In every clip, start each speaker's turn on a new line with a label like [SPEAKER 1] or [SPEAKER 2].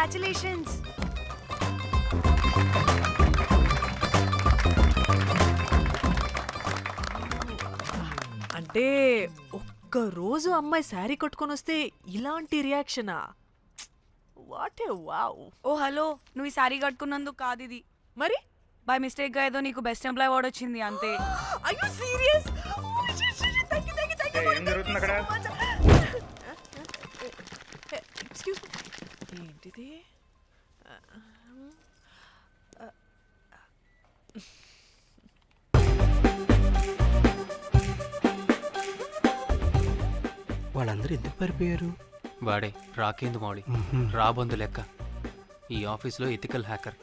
[SPEAKER 1] Congratulations.
[SPEAKER 2] అంటే ఒక్క రోజు అమ్మాయి శారీ కట్టుకొని వస్తే ఇలాంటి రియాక్షనా? What a wow.
[SPEAKER 1] Oh hello, నువ్వు ఈ సారీ కట్టుకున్నందుకు కాదు ఇది.
[SPEAKER 2] మరి
[SPEAKER 1] బై మిస్టేక్ గా ఏదో నీకు బెస్ట్ ఎంప్లాయ్ అవార్డ్ వచ్చింది అంతే.
[SPEAKER 2] are you serious?
[SPEAKER 3] ఏం జరుగుతుంది అక్కడ?
[SPEAKER 2] ఎక్స్క్యూజ్ మీ, ఏంటిది?
[SPEAKER 4] వాళ్ళందరూ ఎందుకు పారిపోయారు?
[SPEAKER 5] వాడే రాకేందు మౌళి, రాబందు లెక్క. ఈ ఆఫీస్లో ఎథికల్ హ్యాకర్.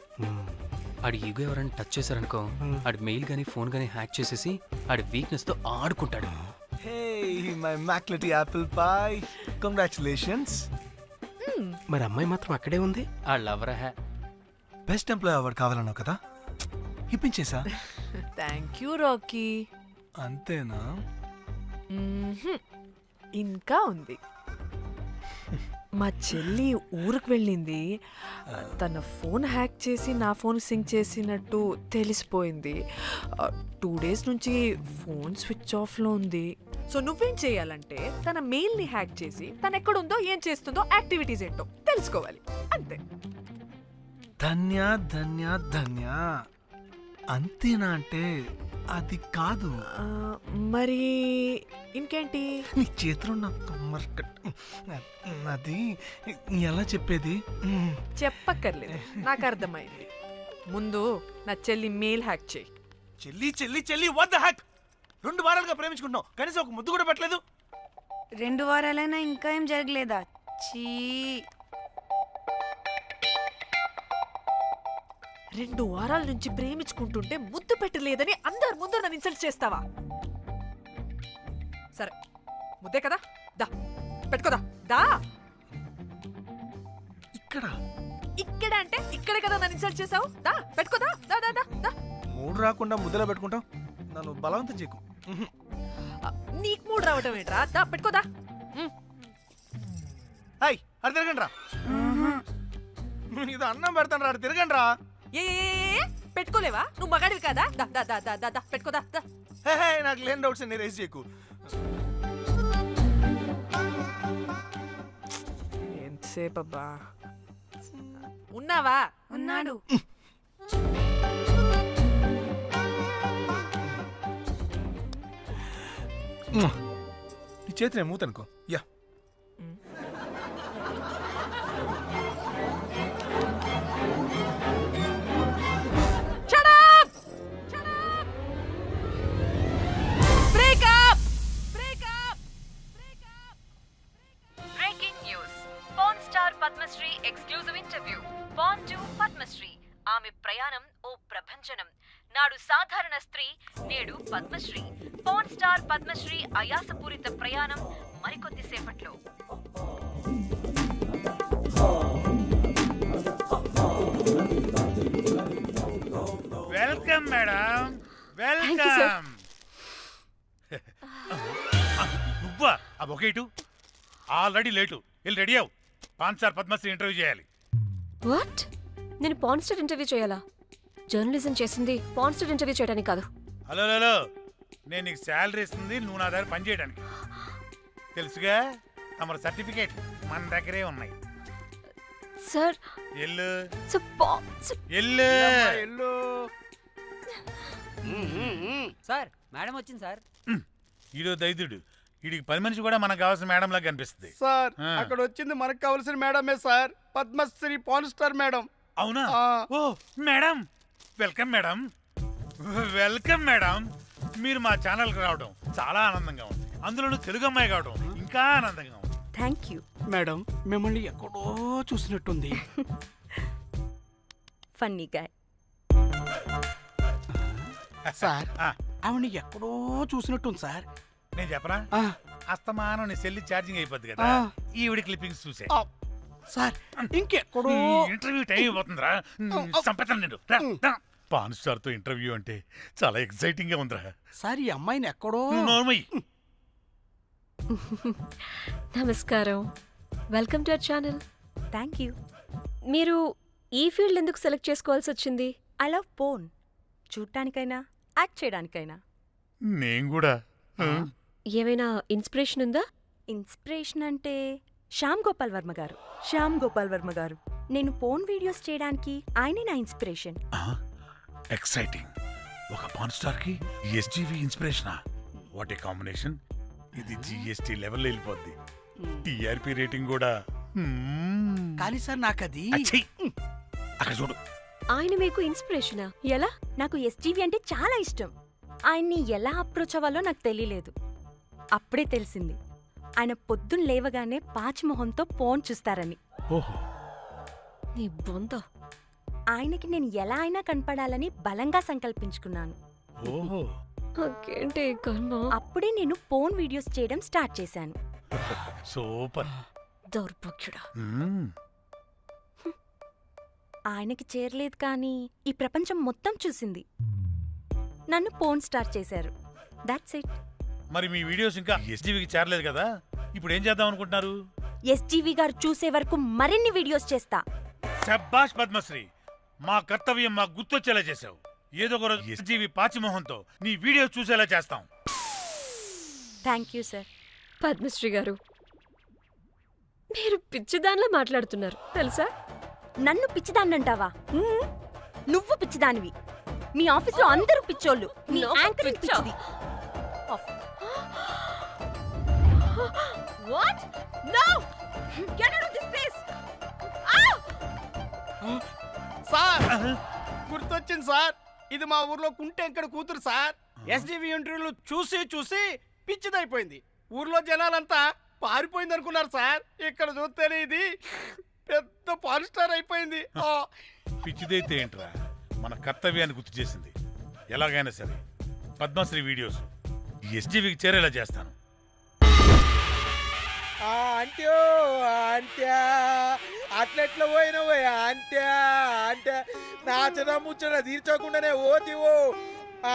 [SPEAKER 5] ఆడి ఈగో ఎవరైనా టచ్ చేశారనుకో, ఆడి మెయిల్ గానీ ఫోన్ గానీ హ్యాక్ చేసేసి ఆడి వీక్నెస్ తో ఆడుకుంటాడు.
[SPEAKER 6] Hey, my McLetty apple pie. Congratulations.
[SPEAKER 4] మరి అమ్మాయి మాత్రం అక్కడే ఉంది.
[SPEAKER 5] ఆ లవర్ హ్యా
[SPEAKER 6] బెస్ట్ ఎంప్లాయ్ అవార్డ్ కావాలన్నావు కదా, ఇప్పించేసా.
[SPEAKER 2] Thank you Rocky.
[SPEAKER 6] అంతేనా?
[SPEAKER 2] ఇంకా ఉంది. మా చెల్లి ఊరికి వెళ్ళింది. తన ఫోన్ హ్యాక్ చేసి నా ఫోన్ సింక్ చేసినట్టు తెలిసిపోయింది. 2 days నుంచి ఫోన్ స్విచ్ ఆఫ్లో ఉంది. సో నువ్వేం చేయాలంటే తన మెయిల్ని హ్యాక్ చేసి తను ఎక్కడుందో ఏం చేస్తుందో యాక్టివిటీస్ ఏంటో తెలుసుకోవాలి, అంతే.
[SPEAKER 6] ధన్య ధన్య ధన్య. అంతేనా అంటే అది కాదు.
[SPEAKER 2] మరి ఇంకేంటి?
[SPEAKER 6] నీ చేతిలో నా అది ఎలా చెప్పేది?
[SPEAKER 2] చెప్పక్కర్లేదు, నాకు అర్థమైంది. ముందు నా చెల్లి మెయిల్ హ్యాక్ చేయి.
[SPEAKER 6] చెల్లి చెల్లి చెల్లి, వాట్ ద హ్యాక్? 2 వారాలుగా ప్రేమించుకుంటున్నావు, కనీసం ఒక ముద్దు కూడా పెట్టలేదు.
[SPEAKER 1] 2 వారాలైనా ఇంకా ఏం జరగలేదా? చీ.
[SPEAKER 2] 2 వారాల నుంచి ప్రేమించుకుంటుంటే ముద్దు పెట్టలేదని అందరి ముందు నన్ను ఇన్సల్ట్ చేస్తావా? సరే, ముద్దే కదా, దా పెట్టుకోదా. దా.
[SPEAKER 6] ఇక్కడ
[SPEAKER 2] ఇక్కడ అంటే ఇక్కడే కదా నన్ను ఇన్సల్ట్ చేసావు. దా పెట్టుకోదా. దా దా దా దా.
[SPEAKER 6] మూడు రాకుండా ముద్దలో పెట్టుకుంటావు, నన్ను బలవంతం చేయకు.
[SPEAKER 2] నీకు మూడు రావటం ఏంట్రా? దా పెట్టుకోదా.
[SPEAKER 6] హాయ్, అటు తిరగండి రా. ఇది అన్నం పెడతాను రా, అటు తిరగండి రా.
[SPEAKER 2] ఏ పెట్టుకోలేవా? నువ్వు మగాడివి కదా. దా దా దా దా దా దా పెట్టుకోదా. దా.
[SPEAKER 6] హే, నాకు లేని డౌట్స్ అన్ని రేస్ చేయకు.
[SPEAKER 2] ఎంతసేపు అబ్బా? ఉన్నావా?
[SPEAKER 1] ఉన్నాడు.
[SPEAKER 6] నీ చేతిని మూతనుకో. Yeah,
[SPEAKER 7] Padmashri exclusive interview. Pan to Padmashri. ఆమె ప్రయాణం ఓ ప్రభంజనం. నాడు సాధారణ స్త్రీ, నేడు పద్మశ్రీ. పాన్ స్టార్ పద్మశ్రీ అయాసపూరిత ప్రయాణం మరికొద్ది సేపట్లో.
[SPEAKER 3] Welcome madam, welcome. నువ్వా? ఆ బొకేటు ఆల్రెడీ లేటు. వెళ్ళి రెడీ అవు, పాన్ స్టార్ పద్మశ్రీ ఇంటర్వ్యూ చేయాలి.
[SPEAKER 8] వాట్? నేను పాన్ స్టార్ ఇంటర్వ్యూ చేయాలా? జర్నలిజం చేసింది పాన్ స్టార్ ఇంటర్వ్యూ చేయడానికి కాదు.
[SPEAKER 3] హలో హలో, నేను నీకు శాలరీ ఇస్తుంది నువ్వు నా దగ్గర పని చేయడానికి. తెలుసుగా, తమ సర్టిఫికేట్ మన దగ్గరే ఉన్నాయి.
[SPEAKER 8] సార్
[SPEAKER 3] ఎల్లు
[SPEAKER 6] ఎల్లు.
[SPEAKER 9] సార్ మేడం వచ్చింది సార్.
[SPEAKER 3] ఈడో దైదుడు, వీడికి 10 మనిషి కూడా మనకు కావాల్సిన మేడం లాగా కనిపిస్తుంది.
[SPEAKER 4] సార్ అక్కడ వచ్చింది మనకు కావాల్సిన మేడమే sir, Padmashri pan star madam.
[SPEAKER 3] అవునా? Oh madam, welcome madam, welcome madam. మీరు మా ఛానల్కి రావడం చాలా ఆనందంగా ఉంది. అందులోనూ తెలుగు అమ్మాయి కావడం ఇంకా ఆనందంగా ఉంది.
[SPEAKER 8] Thank you.
[SPEAKER 4] మేడం, మిమ్మల్ని ఎక్కడో చూసినట్టుంది.
[SPEAKER 8] Funny guy.
[SPEAKER 4] సార్ ఆవిడ ఎక్కడో చూసినట్టుంది సార్.
[SPEAKER 3] నేను చెప్పనా? అస్తమానం నీ సెల్లి ఛార్జింగ్ అయిపోద్ది కదా, ఈవిడ క్లిప్పింగ్స్ చూసే.
[SPEAKER 4] సార్ ఇంకెక్కడో
[SPEAKER 3] ఇంటర్వ్యూ టైం అయిపోతుందిరా. సంపేతాను నేను. పాన్ స్టార్ తో ఇంటర్వ్యూ అంటే చాలా ఎక్సైటింగ్ గా ఉందిరా.
[SPEAKER 4] సార్ ఈ అమ్మాయిని ఎక్కడో.
[SPEAKER 3] నోర్మయ్యి.
[SPEAKER 8] నమస్కారం, welcome to our channel.
[SPEAKER 10] Thank you.
[SPEAKER 8] మీరు ఈ ఫీల్డ్ ఎందుకు సెలెక్ట్ చేసుకోవాల్సి వచ్చింది?
[SPEAKER 10] I love pan. చూడటానికైనా యాక్ట్ చేయడానికైనా.
[SPEAKER 3] నేను కూడా
[SPEAKER 8] ఏమైనా ఇన్స్పిరేషన్ ఉందా?
[SPEAKER 10] ఇన్స్పిరేషన్ అంటే శ్యామ్ గోపాల్ వర్మ గారు. నేను పోన్ వీడియోస్ చేయడానికి ఆయనే నా ఇన్స్పిరేషన్.
[SPEAKER 3] ఎక్సైటింగ్. ఒక పాన్ స్టార్ కి ఎస్జీవి ఇన్స్పిరేషనా? What a combination. ఇది జిఎస్టీ లెవెల్ వెళ్ళిపోద్ది. టిఆర్పి రేటింగ్ కూడా.
[SPEAKER 4] కానీ సార్ నాకు అది
[SPEAKER 3] అచ్చయ్. అక్కడ చూడు.
[SPEAKER 8] ఆయన మీకు ఇన్స్పిరేషనా? ఎలా?
[SPEAKER 10] నాకు ఎస్జీవి అంటే చాలా ఇష్టం. ఆయన్ని ఎలా అప్రోచ్ అవ్వాలో నాకు తెలియలేదు. అప్పుడే తెలిసింది ఆయన పొద్దున్న లేవగానే పాచిమొహంతో పోన్ చూస్తారని.
[SPEAKER 3] ఓహో.
[SPEAKER 8] నీ బొంద.
[SPEAKER 10] ఆయనకి నేను ఎలా అయినా కనపడాలని బలంగా సంకల్పించుకున్నాను.
[SPEAKER 3] ఓహో.
[SPEAKER 8] నాకేంటి ఈ కర్మ?
[SPEAKER 10] అప్పుడే నేను పోన్ వీడియోస్ చేయడం స్టార్ట్ చేశాను.
[SPEAKER 3] సూపర్.
[SPEAKER 8] దౌర్భాగ్యుడా.
[SPEAKER 10] ఆయనకి చేరలేదు కానీ ఈ ప్రపంచం మొత్తం చూసింది. నన్ను పోన్ స్టార్ చేశారు. That's it.
[SPEAKER 3] మరి మీ వీడియోస్ ఇంకా ఎస్జీవికి చేరలేదు కదా, ఇప్పుడు ఏం చేద్దాం అనుకుంటున్నారు?
[SPEAKER 10] ఎస్జీవి గారు చూసే వరకు మరిన్ని వీడియోస్ చేస్తా.
[SPEAKER 3] శబ్బాష్ పద్మశ్రీ, మా కర్తవ్యం మాకు గుర్తొచ్చేలా చేసావు. ఏదో ఒక రోజు ఎస్జీవి పాచిమోహంతో నీ వీడియో చూసేలా చేస్తాం.
[SPEAKER 10] Thank you sir.
[SPEAKER 8] పద్మశ్రీ గారు, మీరు పిచ్చిదానిలా మాట్లాడుతున్నారు తెలుసా?
[SPEAKER 10] నన్ను పిచ్చిదాన్నంటావా? నువ్వు పిచ్చిదానివి. మీ ఆఫీస్లో అందరూ పిచ్చోళ్ళు. మీ
[SPEAKER 8] నాకు
[SPEAKER 10] యాంకరింగ్
[SPEAKER 8] పిచ్చా?
[SPEAKER 10] పిచ్చిది.
[SPEAKER 8] What? No! Get out of this place!
[SPEAKER 4] Sir గుర్తొచ్చింది సార్. ఇది మా ఊర్లో కుంటెంకడ కూతురు సార్. ఎస్జీవి ఇంటర్వ్యూలు చూసి చూసి పిచ్చిదైపోయింది. ఊర్లో జనాలంతా పారిపోయింది అనుకున్నారు సార్. ఇక్కడ చూస్తేనే ఇది పెద్ద పాన్ స్టార్ అయిపోయింది.
[SPEAKER 3] పిచ్చిదైతే ఏంట్రా, మన కర్తవ్యాన్ని గుర్తు చేసింది. ఎలాగైనా సరే పద్మశ్రీ వీడియోస్ ఎస్జీవికి చేరేలా చేస్తాను.
[SPEAKER 4] అంట్యో అంట్యా అట్లెట్లా పోయినవో అంట్యా అంటే నాచన ముచ్చట తీర్చకుండానే ఓతివో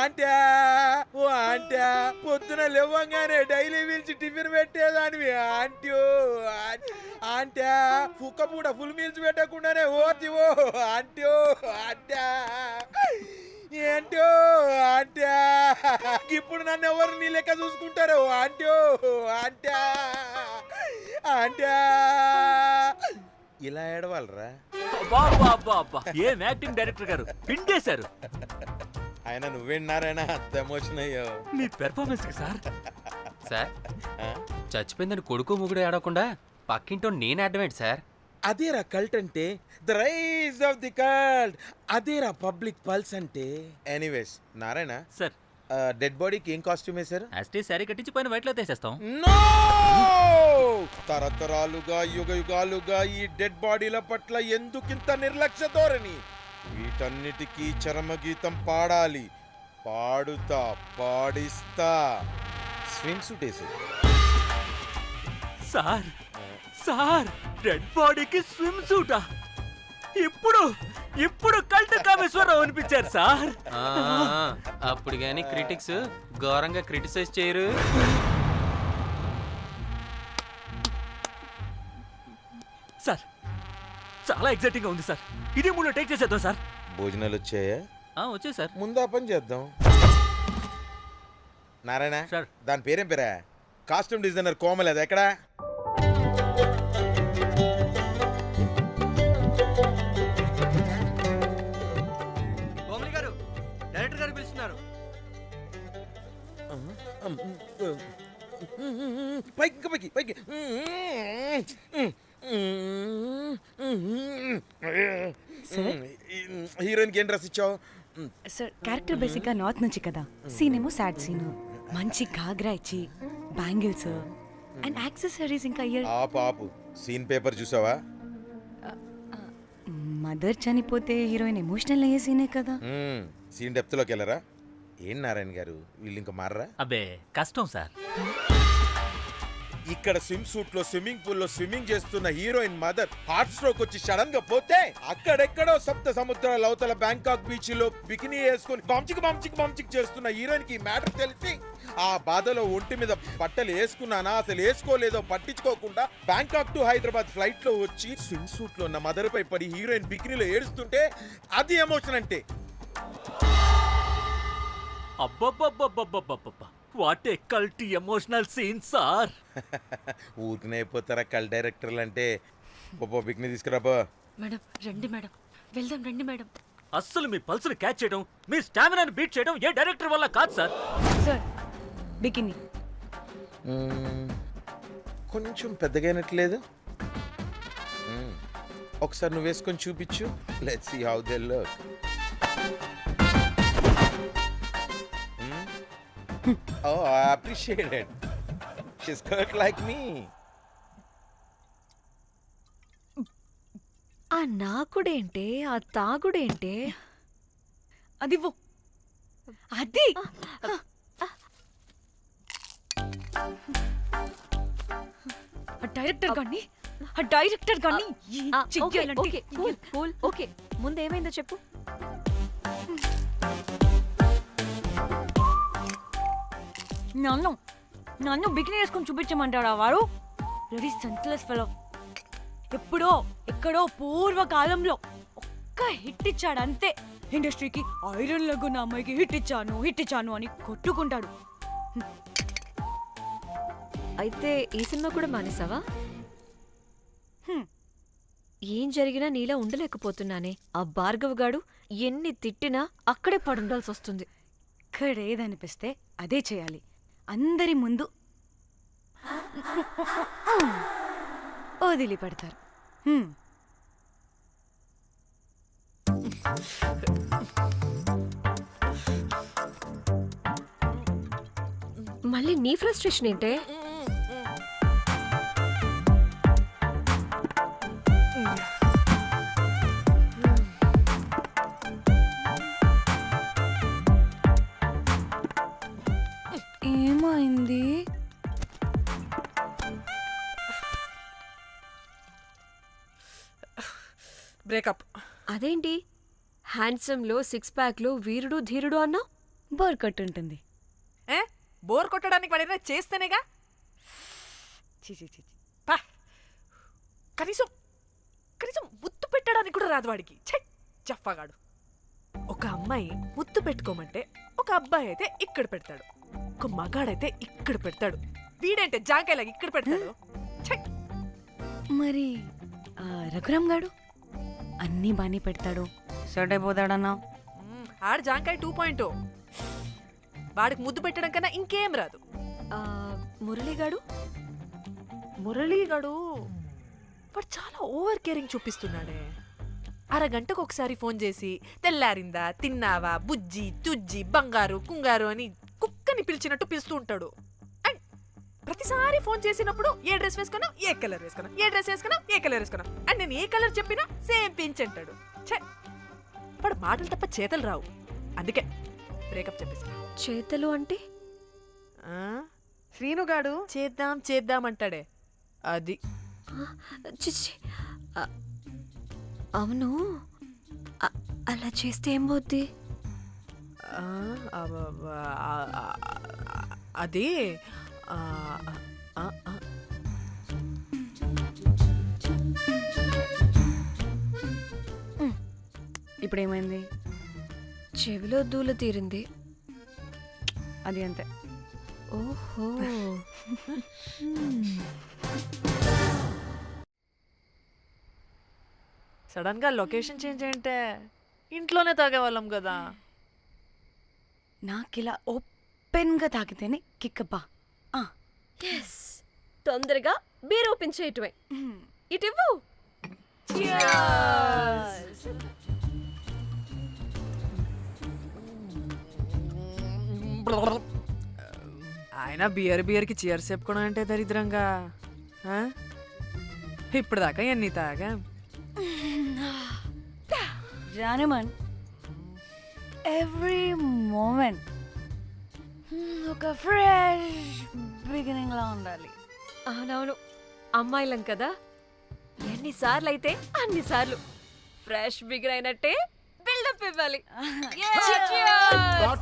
[SPEAKER 4] అంట్యా. ఓ అంట్యా పొద్దున లేవంగానే డైలీ పిలిచి టిఫిన్ పెట్టేదానివి అంట్యో అంట్యా. కుక్క పూట ఫుల్ మీల్స్ పెట్టకుండానే ఓతివో అంట్యో అంట్యా. ఏంటో అంట్యా ఇప్పుడు నన్ను ఎవరు నీ లెక్క చూసుకుంటారు అంట్యో అంట్యా అంట్యా. ఇలా ఏడవాలరా?
[SPEAKER 6] ఏం యాక్టింగ్ డైరెక్టర్ గారు పిండేశారు.
[SPEAKER 4] ఆయన నువ్వేనారాయణ అంత ఎమోషన్ అయ్యో.
[SPEAKER 6] మీ పెర్ఫార్మెన్స్ సార్.
[SPEAKER 5] సార్, చచ్చిపోయిందని కొడుకు ముగుడు ఆడకుండా పక్కింటో నేను అడ్డమేంటి సార్?
[SPEAKER 11] అదేరా కల్ట్ అంటే, the rise of the cult. అదేరా పబ్లిక్ పల్స్ అంటే. ఎనీవేస్ నారాయణ
[SPEAKER 6] సార్,
[SPEAKER 11] డెడ్ బాడీకి ఏం కాస్ట్యూమ్ వేశారు?
[SPEAKER 6] యాస్టీ శారీ కట్టించి పైన వైట్లో తీసేస్తాం.
[SPEAKER 11] నో! తరతరాలుగా యుగ యుగాలుగా ఈ డెడ్ బాడీల పట్ల ఎందుకింత నిర్లక్ష్య ధోరణి? వీటన్నిటికీ చరమగీతం పాడాలి. పాడుతా, పాడిస్తా. స్విమ్ సూట్ వేసి.
[SPEAKER 6] సార్ సార్, డెడ్ బాడీకి స్విమ్ సూటా? ఇప్పుడు కల్ట్ కామేశ్వరరావు అనిపించారు సార్.
[SPEAKER 5] అప్పుడు గాని క్రిటిక్స్ ఘోరంగా క్రిటిసైజ్ చేయరు.
[SPEAKER 6] సార్, చాలా ఎక్సైటింగ్ గా ఉంది సార్. ఇదే మూడు టేక్ చేసేద్దాం సార్.
[SPEAKER 11] భోజనాలు వచ్చాయా?
[SPEAKER 6] వచ్చాయి సార్.
[SPEAKER 11] ముందు ఆ పని చేద్దాం. నారాయణ
[SPEAKER 6] సార్.
[SPEAKER 11] దాని పేరేం పేరా? కాస్ట్యూమ్ డిజైనర్ కోమల్, అది ఎక్కడా?
[SPEAKER 6] కోమలి గారు, డైరెక్టర్ గారు పిలుస్తున్నారు.
[SPEAKER 11] పైకి పైకి పైకి. హీరోయిన్కి ఏం డ్రెస్ ఇచ్చావు?
[SPEAKER 1] సార్, క్యారెక్టర్ బేసిక్గా నార్త్ నుంచి కదా. సీన్ ఏమో సాడ్ సీన్. మంచి ఘాగ్రా ఇచ్చి బ్యాంగిల్స్ అండ్ యాక్సెసరీస్ ఇంకా ఇయర్.
[SPEAKER 11] ఆపు సీన్ పేపర్ చూసావా?
[SPEAKER 1] మదర్ చనిపోతే హీరోయిన్ ఎమోషనల్ అయ్యే సీనే కదా.
[SPEAKER 11] సీన్ డెప్త్లోకి వెళ్ళరా? ఏం నారాయణ గారు వీళ్ళు ఇంకా మారరా?
[SPEAKER 6] అబ్బే కష్టం సార్.
[SPEAKER 11] ఇక్కడ స్విమ్ సూట్ లో స్విమ్మింగ్ పూల్ లో స్విమ్మింగ్ చేస్తున్న హీరోయిన్ మదర్ హార్ట్ స్ట్రోక్ వచ్చి సడన్ గా పోతే అక్కడెక్కడో సప్త సముద్రాల అవతల బ్యాంకాక్ బీచ్ లో బికినీ వేసుకొని బంచిక్ చేస్తున్న హీరోయిన్ కి మ్యాటర్ తెలిసి ఆ బాధలో ఒంటి మీద బట్టలు వేసుకున్నానా అసలు వేసుకోలేదో పట్టించుకోకుండా బ్యాంకాక్ టు హైదరాబాద్ ఫ్లైట్ లో వచ్చి స్విమ్ సూట్ లో ఉన్న మదర్ పై పడి హీరోయిన్ బికినీలో ఏడుస్తుంటే అది ఎమోషన్ అంటే.
[SPEAKER 6] అబ్బబ్బబ్బబ్బబ్బబ్బబ్బ వాట్ ఏ కల్టీ ఎమోషనల్ సీన్ సార్.
[SPEAKER 11] ఊరికనే అయిపోతారా కల్ డైరెక్టర్లు అంటే. బికినీ తీసుకురాబో.
[SPEAKER 10] మేడం రండి మేడం, వెళ్దాం రండి మేడం.
[SPEAKER 6] అస్సలు మీ పల్స్ని క్యాచ్ చేయడం, మీ స్టామినాని బీట్ చేయడం ఏ డైరెక్టర్ వల్ల కాదు సార్.
[SPEAKER 1] సార్ బికినీ
[SPEAKER 11] కొంచెం పెద్దగైనట్లేదు. ఒకసారి నువ్వు వేసుకొని చూపించు. Let's see how they look. Oh, I appreciate it. She's cut like me.
[SPEAKER 8] ఆ నాకుడేంటే, ఆ తాగుడేంటే?
[SPEAKER 1] అదివ్వు. అది డైరెక్టర్ గాని
[SPEAKER 8] ఓకే కూల్ కూల్ ఓకే. ముందేమైందో చెప్పు.
[SPEAKER 1] నన్ను బికినీ వేసుకొని చూపించమంటాడా వాడు? Ready senseless fellow. ఎప్పుడో ఎక్కడో పూర్వకాలంలో ఒక్క హిట్ ఇచ్చాడు అంతే. ఇండస్ట్రీకి ఐరన్ లెగ్ అమ్మాయికి హిట్ ఇచ్చాను అని కొట్టుకుంటాడు.
[SPEAKER 8] అయితే ఈ సినిమా కూడా మానేసావా? ఏం జరిగినా నీలా ఉండలేకపోతున్నానే. ఆ భార్గవ్ గాడు ఎన్ని తిట్టినా అక్కడే పడుండాల్సి వస్తుంది.
[SPEAKER 1] ఇక్కడ ఏదనిపిస్తే అదే చేయాలి. అందరి ముందు వదిలిపెడతారు.
[SPEAKER 8] మళ్ళీ నీ ఫ్రస్ట్రేషన్ ఏంటే?
[SPEAKER 1] ఏమైంది?
[SPEAKER 2] బ్రేకప్.
[SPEAKER 8] అదేంటి హ్యాండ్సమ్ లో సిక్స్ ప్యాక్ లో వీరుడు ధీరుడు అన్నా?
[SPEAKER 1] బోర్ కట్టుంటుంది.
[SPEAKER 2] ఏ బోర్ కొట్టడానికి వాడైనా చేస్తేనేగా. పా. కనీసం ముద్దు పెట్టడానికి కూడా రాదు వాడికి. చెప్పగాడు. ఒక అమ్మాయి ముద్దు పెట్టుకోమంటే ఒక అబ్బాయి అయితే ఇక్కడ పెడతాడు, ఒక మగాడైతే ఇక్కడ పెడతాడు. వీడంటే జాంకాయలాగా ఇక్కడ పెడతాడు.
[SPEAKER 1] మరి రఘురామ్ గాడు అన్నీ బానే పెడతాడు, సెట్ అయిపోతాడన్నా.
[SPEAKER 2] ఆడు జాంకాయ 2.0. వాడికి ముద్దు పెట్టడం కన్నా ఇంకేం రాదు.
[SPEAKER 8] మురళీగాడు
[SPEAKER 2] వాడు చాలా ఓవర్ కేరింగ్ చూపిస్తున్నాడే. అరగంటకు ఒకసారి ఫోన్ చేసి తెల్లారిందా, తిన్నావా, బుజ్జి, తుజ్జి, బంగారు, కుంగారు అని కుక్కని పిలిచినట్టు పిలుస్తూ ఉంటాడు. అండ్ ప్రతిసారి ఫోన్ చేసినప్పుడు ఏ డ్రెస్ వేసుకున్నా, ఏ కలర్ వేసుకున్నా, ఏ డ్రెస్ వేసుకున్నా, ఏ కలర్ వేసుకున్నా, అండ్ నేను ఏ కలర్ చెప్పినా సేమ్ పించ్ అంటాడు. వాడు మాటలు తప్ప చేతలు రావు. అందుకే బ్రేకప్ చెప్పేసి.
[SPEAKER 8] చేతలు అంటే
[SPEAKER 2] శ్రీనుగాడు చేద్దాం అంటాడే అది.
[SPEAKER 8] చిచ్చి అవును, అలా చేస్తే ఏం పోద్ది?
[SPEAKER 2] అది
[SPEAKER 1] ఇప్పుడేమైంది?
[SPEAKER 8] చెవిలో దూల తీరింది.
[SPEAKER 1] అది అంతే.
[SPEAKER 8] ఓహో.
[SPEAKER 2] సడన్ గా లొకేషన్ చేంజ్ అంటే ఇంట్లోనే తాగేవాళ్ళం కదా.
[SPEAKER 1] నాకిలా ఓపెన్గా తాగితేనే కిక్కబ్బా.
[SPEAKER 8] ఎస్, తొందరగా బీర్ ఓపెన్ చేయటమే. ఇటివ్వు.
[SPEAKER 2] ఆయన బియర్కి చీర్స్ చెప్పుకోవడం అంటే దరిద్రంగా. ఇప్పుడు దాకా ఎన్ని తాగా
[SPEAKER 1] జానమన్, ఎవ్రీ మూమెంట్ ఒక ఫ్రెష్ బిగినింగ్ లా ఉండాలి.
[SPEAKER 8] అవునవును, అమ్మాయిలం కదా, ఎన్నిసార్లు అయితే అన్నిసార్లు ఫ్రెష్ బిగిన్ అయినట్టే బిల్డప్ ఇవ్వాలి. Yeah, cheers!